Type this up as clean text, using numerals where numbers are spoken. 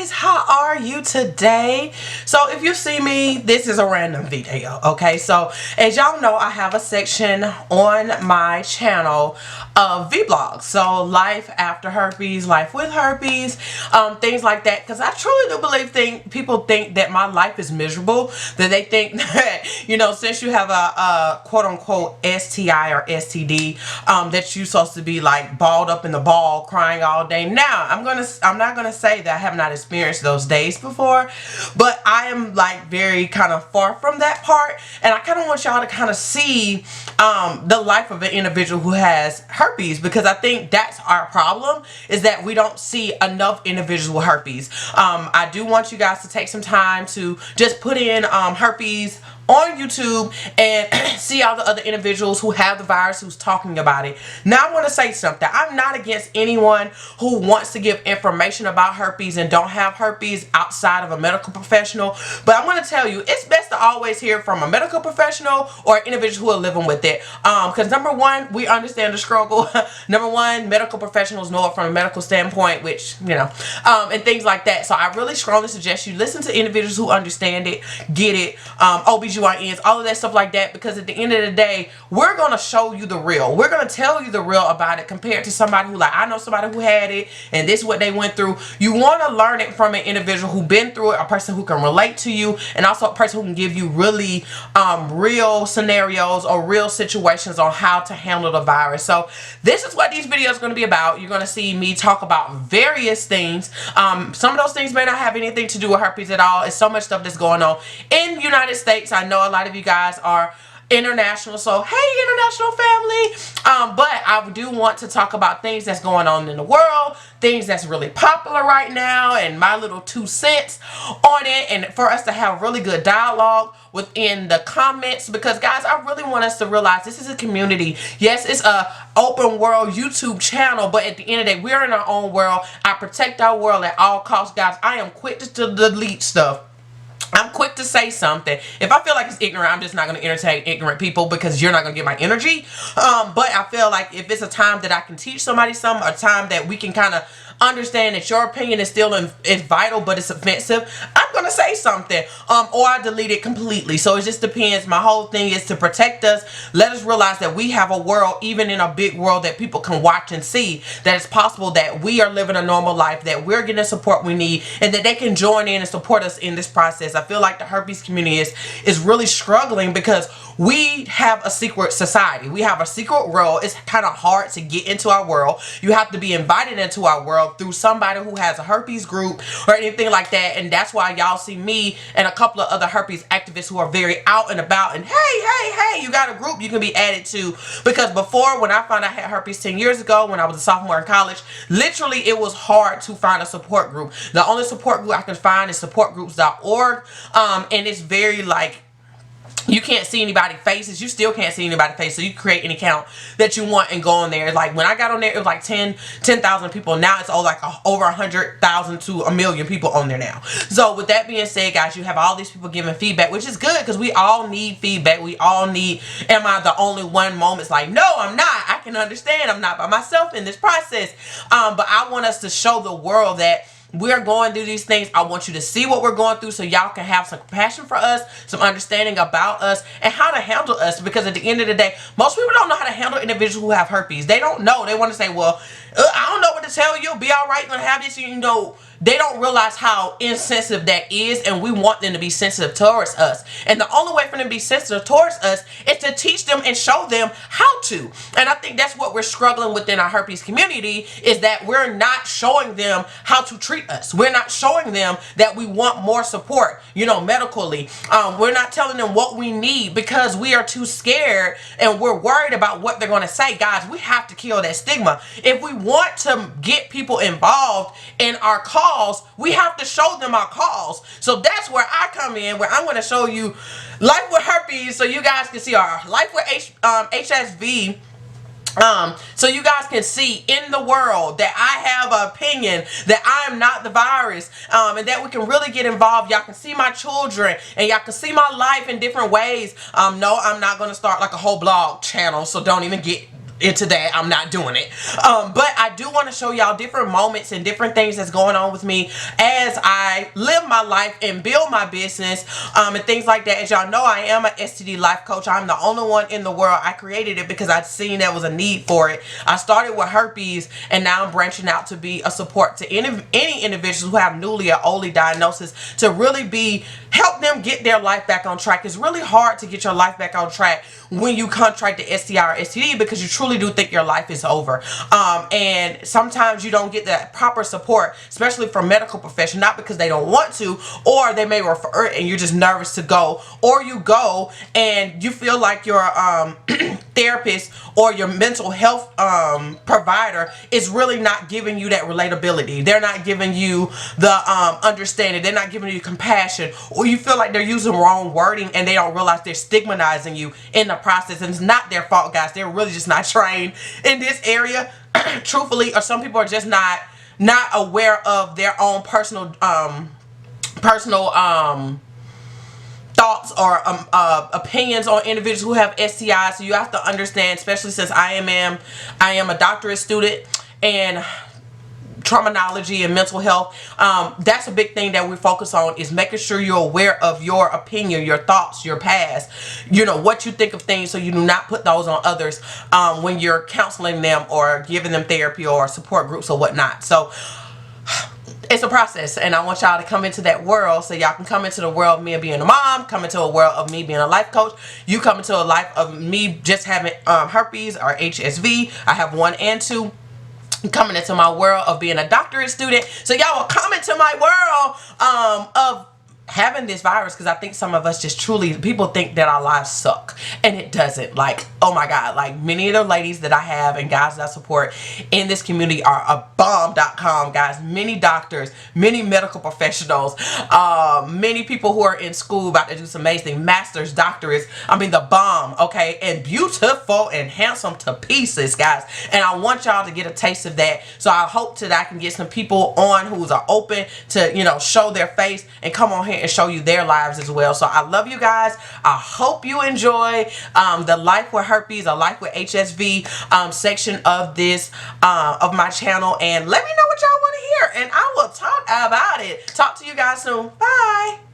guys, how are you today? So if you see me, this is a random video, okay? So as y'all know, I have a section on my channel of vlogs. So life after herpes, life with herpes, things like that, because I truly do believe people think that my life is miserable, that they think that, you know, since you have a quote-unquote STI or STD, that you're supposed to be like balled up in the ball crying all day. Now I'm not gonna say that I have not experienced those days before, but I am like very kind of far from that part, and I kind of want y'all to kind of see the life of an individual who has herpes, because I think that's our problem, is that we don't see enough individuals with herpes. I do want you guys to take some time to just put in herpes on YouTube and see all the other individuals who have the virus who's talking about it. Now I want to say something. I'm not against anyone who wants to give information about herpes and don't have herpes outside of a medical professional, but I'm going to tell you, it's best to always hear from a medical professional or an individual who are living with it, because number one, we understand the struggle. Number one, medical professionals know it from a medical standpoint, which, you know, and things like that. So I really strongly suggest you listen to individuals who understand it, get it, OBGYNs, all of that stuff like that, because at the end of the day, we're going to show you the real. We're going to tell you the real about it, compared to somebody who, like, I know somebody who had it and this is what they went through. You want to learn it from an individual who's been through it, a person who can relate to you, and also a person who can give you really real scenarios or real situations on how to handle the virus. So this is what these videos are going to be about. You're going to see me talk about various things. Some of those things may not have anything to do with herpes at all. It's so much stuff that's going on in the United States. I know a lot of you guys are international, so hey, international family, but I do want to talk about things that's going on in the world, things that's really popular right now, and my little 2 cents on it, and for us to have really good dialogue within the comments, because guys, I really want us to realize this is a community. Yes, it's a open world YouTube channel, but at the end of the day, we're in our own world. I protect our world at all costs, guys. I am quick to delete stuff. I'm quick to say something. If I feel like it's ignorant, I'm just not going to entertain ignorant people, because you're not going to get my energy. But I feel like if it's a time that I can teach somebody something, a time that we can kind of understand that your opinion is still is vital, but it's offensive, I'm going to say something. Or I delete it completely. So it just depends. My whole thing is to protect us. Let us realize that we have a world, even in a big world, that people can watch and see that it's possible that we are living a normal life, that we're getting the support we need, and that they can join in and support us in this process. I feel like the herpes community is really struggling, because we have a secret society. We have a secret world. It's kind of hard to get into our world. You have to be invited into our world through somebody who has a herpes group or anything like that, and that's why y'all see me and a couple of other herpes activists who are very out and about, and hey, you got a group you can be added to. Because before, when I found out I had herpes 10 years ago, when I was a sophomore in college, literally it was hard to find a support group. The only support group I could find is supportgroups.org, and it's very like, you can't see anybody's faces. You still can't see anybody's face, so you create any account that you want and go on there. Like when I got on there, it was like 10,000 people. Now it's like over 100,000 to a million people on there now. So with that being said, guys, you have all these people giving feedback, which is good, because we all need feedback. We all need, am I the only one moments like, no, I'm not. I can understand. I'm not by myself in this process. But I want us to show the world that we're going through these things. I want you to see what we're going through, so y'all can have some compassion for us, some understanding about us, and how to handle us. Because at the end of the day, most people don't know how to handle individuals who have herpes. They don't know. They want to say, well, I don't know what to tell you. Be all right. You're going to have this. You know, they don't realize how insensitive that is, and we want them to be sensitive towards us. And the only way for them to be sensitive towards us is to teach them and show them how to. And I think that's what we're struggling within our herpes community, is that we're not showing them how to treat us. We're not showing them that we want more support, you know, medically. We're not telling them what we need, because we are too scared and we're worried about what they're going to say. Guys, we have to kill that stigma. If we want to get people involved in our cause, we have to show them our cause. So that's where I come in, where I'm going to show you life with herpes, so you guys can see our life with HSV. So you guys can see in the world that I have an opinion, that I am not the virus, and that we can really get involved. Y'all can see my children, and y'all can see my life in different ways. No, I'm not going to start like a whole blog channel, so don't even get into that, I'm not doing it. But I do want to show y'all different moments and different things that's going on with me as I live my life and build my business, and things like that. As y'all know, I am an STD life coach. I'm the only one in the world. I created it because I'd seen there was a need for it. I started with herpes, and now I'm branching out to be a support to any individuals who have newly or oldly diagnosis, to really help them get their life back on track. It's really hard to get your life back on track when you contract the STI or STD, because you truly do think your life is over. And sometimes you don't get that proper support, especially from medical professionals, not because they don't want to, or they may refer it and you're just nervous to go, or you go and you feel like your therapist or your mental health provider is really not giving you that relatability. They're not giving you the understanding. They're not giving you compassion, or you feel like they're using wrong wording and they don't realize they're stigmatizing you in the process. And it's not their fault, guys. They're really just not trained in this area, truthfully, or some people are just not aware of their own personal thoughts or opinions on individuals who have STIs. So you have to understand, especially since I am a doctorate student and terminology and mental health, that's a big thing that we focus on, is making sure you're aware of your opinion, your thoughts, your past, what you think of things, so you do not put those on others when you're counseling them or giving them therapy or support groups or whatnot. So it's a process, and I want y'all to come into that world, so y'all can come into the world of me being a mom, come into a world of me being a life coach. You come into a life of me just having herpes or HSV. I have 1 and 2. Coming into my world of being a doctorate student, so y'all will come into my world of having this virus, because I think some of us just truly, people think that our lives suck, and it doesn't. Like, oh my god, like many of the ladies that I have and guys that I support in this community are a bomb.com, guys. Many doctors, many medical professionals, many people who are in school about to do some amazing masters, doctorates. I mean, the bomb, okay, and beautiful and handsome to pieces, guys. And I want y'all to get a taste of that. So I hope that I can get some people on who are open to, show their face and come on here and show you their lives as well. So I love you guys. I hope you enjoy the Life with Herpes or Life with HSV section of this of my channel, and let me know what y'all want to hear, and I will talk about it. Talk to you guys soon. Bye.